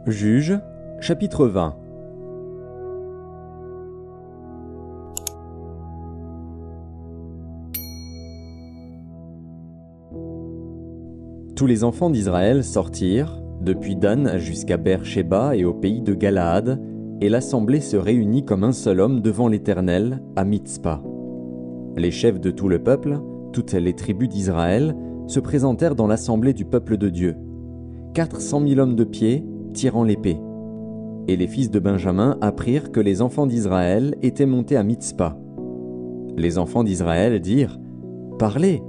Juges, chapitre 20. Tous les enfants d'Israël sortirent, depuis Dan jusqu'à Beer-Shéba et au pays de Galaad, et l'assemblée se réunit comme un seul homme devant l'Éternel, à Mitzpa. Les chefs de tout le peuple, toutes les tribus d'Israël, se présentèrent dans l'assemblée du peuple de Dieu. 400 000 hommes de pied, tirant l'épée. Et les fils de Benjamin apprirent que les enfants d'Israël étaient montés à Mitzpa. Les enfants d'Israël dirent : « Parlez,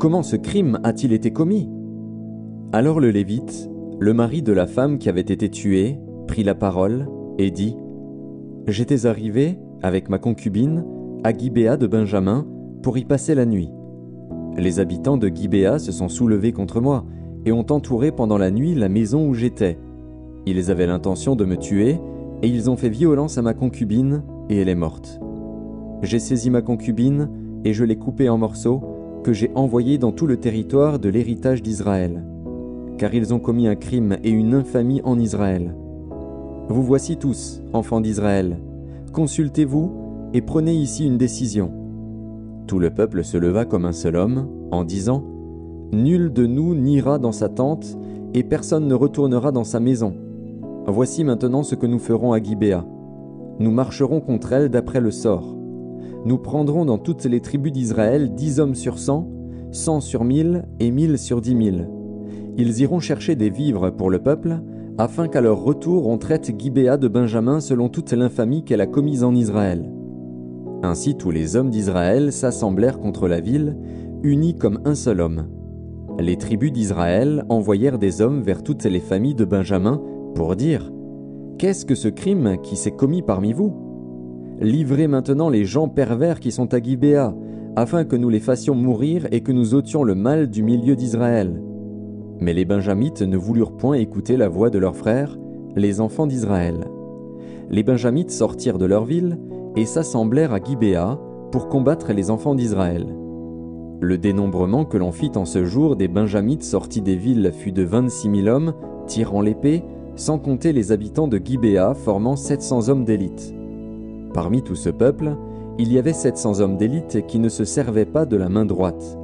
comment ce crime a-t-il été commis ?» Alors le Lévite, le mari de la femme qui avait été tuée, prit la parole et dit : « J'étais arrivé, avec ma concubine, à Gibéa de Benjamin, pour y passer la nuit. Les habitants de Gibéa se sont soulevés contre moi et ont entouré pendant la nuit la maison où j'étais. Ils avaient l'intention de me tuer, et ils ont fait violence à ma concubine, et elle est morte. J'ai saisi ma concubine, et je l'ai coupée en morceaux, que j'ai envoyée dans tout le territoire de l'héritage d'Israël. Car ils ont commis un crime et une infamie en Israël. Vous voici tous, enfants d'Israël, consultez-vous, et prenez ici une décision. » Tout le peuple se leva comme un seul homme, en disant : « Nul de nous n'ira dans sa tente, et personne ne retournera dans sa maison. Voici maintenant ce que nous ferons à Gibéa. Nous marcherons contre elle d'après le sort. Nous prendrons dans toutes les tribus d'Israël 10 hommes sur 100, 100 sur 1000 et 1000 sur 10 000. Ils iront chercher des vivres pour le peuple, afin qu'à leur retour on traite Gibéa de Benjamin selon toute l'infamie qu'elle a commise en Israël. » Ainsi tous les hommes d'Israël s'assemblèrent contre la ville, unis comme un seul homme. Les tribus d'Israël envoyèrent des hommes vers toutes les familles de Benjamin pour dire : « Qu'est-ce que ce crime qui s'est commis parmi vous ? Livrez maintenant les gens pervers qui sont à Gibéa, afin que nous les fassions mourir et que nous ôtions le mal du milieu d'Israël. » Mais les Benjamites ne voulurent point écouter la voix de leurs frères, les enfants d'Israël. Les Benjamites sortirent de leur ville et s'assemblèrent à Gibéa pour combattre les enfants d'Israël. Le dénombrement que l'on fit en ce jour des Benjamites sortis des villes fut de 26 000 hommes, tirant l'épée, sans compter les habitants de Gibéa formant 700 hommes d'élite. Parmi tout ce peuple, il y avait 700 hommes d'élite qui ne se servaient pas de la main droite.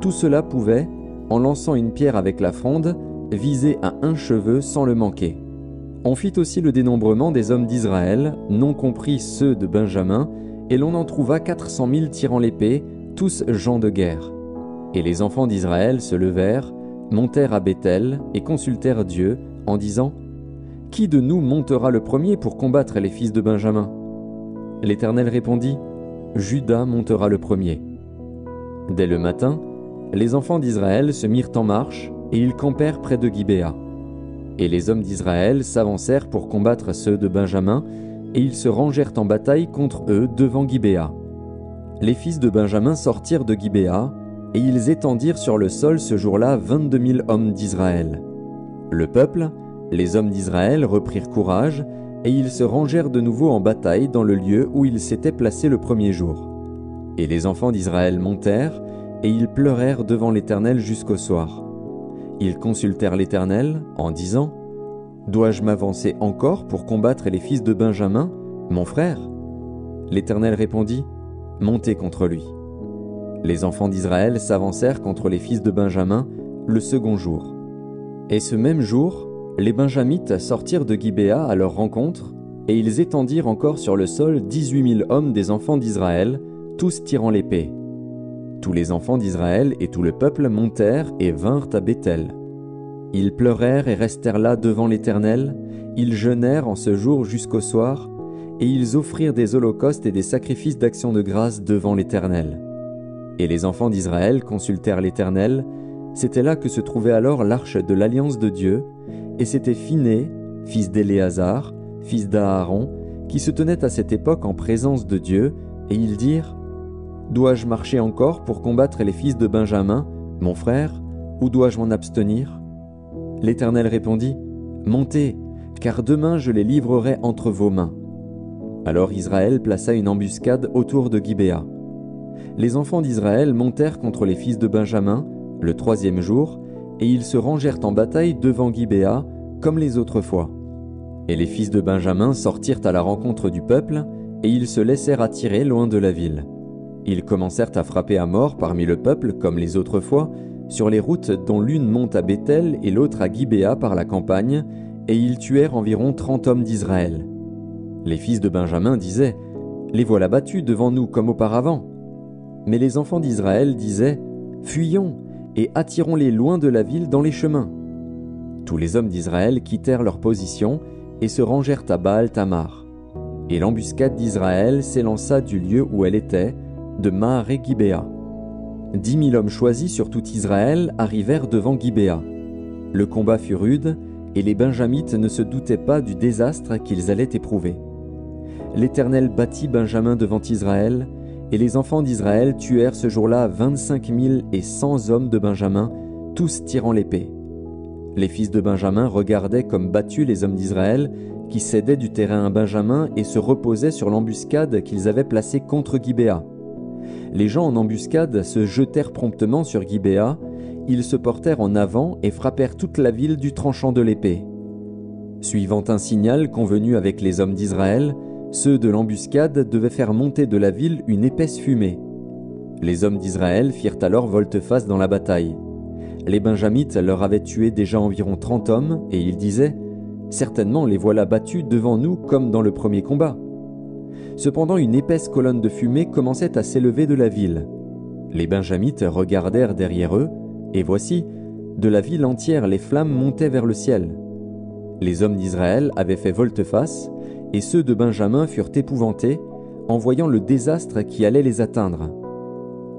Tout cela pouvait, en lançant une pierre avec la fronde, viser à un cheveu sans le manquer. On fit aussi le dénombrement des hommes d'Israël, non compris ceux de Benjamin, et l'on en trouva 400 000 tirant l'épée, tous gens de guerre. Et les enfants d'Israël se levèrent, montèrent à Béthel et consultèrent Dieu, en disant : « Qui de nous montera le premier pour combattre les fils de Benjamin ?» L'Éternel répondit : « Juda montera le premier. » Dès le matin, les enfants d'Israël se mirent en marche, et ils campèrent près de Gibéa. Et les hommes d'Israël s'avancèrent pour combattre ceux de Benjamin, et ils se rangèrent en bataille contre eux devant Gibéa. Les fils de Benjamin sortirent de Gibéa, et ils étendirent sur le sol ce jour-là 22 000 hommes d'Israël. Le peuple, les hommes d'Israël reprirent courage, et ils se rangèrent de nouveau en bataille dans le lieu où ils s'étaient placés le premier jour. Et les enfants d'Israël montèrent, et ils pleurèrent devant l'Éternel jusqu'au soir. Ils consultèrent l'Éternel en disant : « Dois-je m'avancer encore pour combattre les fils de Benjamin, mon frère ?» L'Éternel répondit : « Montez contre lui. » Les enfants d'Israël s'avancèrent contre les fils de Benjamin le second jour. Et ce même jour, les Benjamites sortirent de Gibéa à leur rencontre, et ils étendirent encore sur le sol 18 000 hommes des enfants d'Israël, tous tirant l'épée. Tous les enfants d'Israël et tout le peuple montèrent et vinrent à Béthel. Ils pleurèrent et restèrent là devant l'Éternel, ils jeûnèrent en ce jour jusqu'au soir, et ils offrirent des holocaustes et des sacrifices d'action de grâce devant l'Éternel. Et les enfants d'Israël consultèrent l'Éternel, c'était là que se trouvait alors l'arche de l'alliance de Dieu, et c'était Phiné, fils d'Éléazar, fils d'Aaron, qui se tenait à cette époque en présence de Dieu, et ils dirent : « Dois-je marcher encore pour combattre les fils de Benjamin, mon frère, ou dois-je m'en abstenir ?» L'Éternel répondit : « Montez, car demain je les livrerai entre vos mains. » Alors Israël plaça une embuscade autour de Gibéa. Les enfants d'Israël montèrent contre les fils de Benjamin le troisième jour, et ils se rangèrent en bataille devant Gibéa, comme les autres fois. Et les fils de Benjamin sortirent à la rencontre du peuple, et ils se laissèrent attirer loin de la ville. Ils commencèrent à frapper à mort parmi le peuple, comme les autres fois, sur les routes dont l'une monte à Béthel et l'autre à Gibéa par la campagne, et ils tuèrent environ 30 hommes d'Israël. Les fils de Benjamin disaient « Les voilà battus devant nous comme auparavant ». Mais les enfants d'Israël disaient « Fuyons et attirons-les loin de la ville dans les chemins ». Tous les hommes d'Israël quittèrent leur position et se rangèrent à Baal-Tamar. Et l'embuscade d'Israël s'élança du lieu où elle était, de Maaré-Gibéa. 10 000 hommes choisis sur tout Israël arrivèrent devant Gibéa. Le combat fut rude, et les Benjamites ne se doutaient pas du désastre qu'ils allaient éprouver. L'Éternel battit Benjamin devant Israël, et les enfants d'Israël tuèrent ce jour-là 25 100 hommes de Benjamin, tous tirant l'épée. Les fils de Benjamin regardaient comme battus les hommes d'Israël, qui cédaient du terrain à Benjamin et se reposaient sur l'embuscade qu'ils avaient placée contre Gibéa. Les gens en embuscade se jetèrent promptement sur Gibéa, ils se portèrent en avant et frappèrent toute la ville du tranchant de l'épée. Suivant un signal convenu avec les hommes d'Israël, ceux de l'embuscade devaient faire monter de la ville une épaisse fumée. Les hommes d'Israël firent alors volte-face dans la bataille. Les Benjamites leur avaient tué déjà environ 30 hommes, et ils disaient « Certainement les voilà battus devant nous comme dans le premier combat ». Cependant une épaisse colonne de fumée commençait à s'élever de la ville. Les Benjamites regardèrent derrière eux, et voici, de la ville entière les flammes montaient vers le ciel. Les hommes d'Israël avaient fait volte-face, et ceux de Benjamin furent épouvantés en voyant le désastre qui allait les atteindre.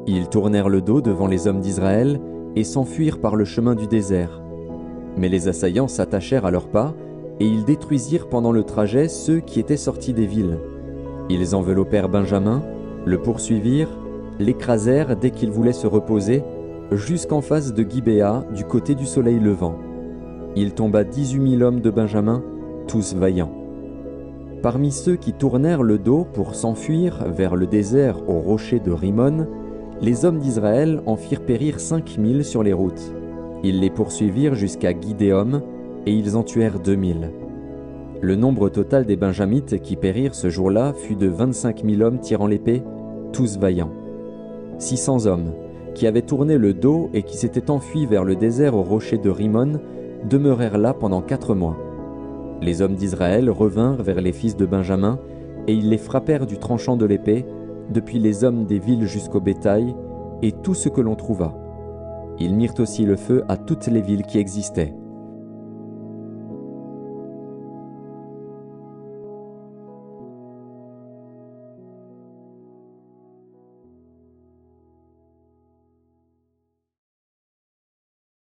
Ils tournèrent le dos devant les hommes d'Israël et s'enfuirent par le chemin du désert. Mais les assaillants s'attachèrent à leurs pas, et ils détruisirent pendant le trajet ceux qui étaient sortis des villes. Ils enveloppèrent Benjamin, le poursuivirent, l'écrasèrent dès qu'il voulait se reposer, jusqu'en face de Gibéa, du côté du soleil levant. Il tomba 18 000 hommes de Benjamin, tous vaillants. Parmi ceux qui tournèrent le dos pour s'enfuir vers le désert au rocher de Rimon, les hommes d'Israël en firent périr 5 000 sur les routes. Ils les poursuivirent jusqu'à Gidéom, et ils en tuèrent 2 000. Le nombre total des Benjamites qui périrent ce jour-là fut de 25 000 hommes tirant l'épée, tous vaillants. 600 hommes, qui avaient tourné le dos et qui s'étaient enfuis vers le désert au rocher de Rimon, demeurèrent là pendant 4 mois. Les hommes d'Israël revinrent vers les fils de Benjamin, et ils les frappèrent du tranchant de l'épée, depuis les hommes des villes jusqu'au bétail, et tout ce que l'on trouva. Ils mirent aussi le feu à toutes les villes qui existaient.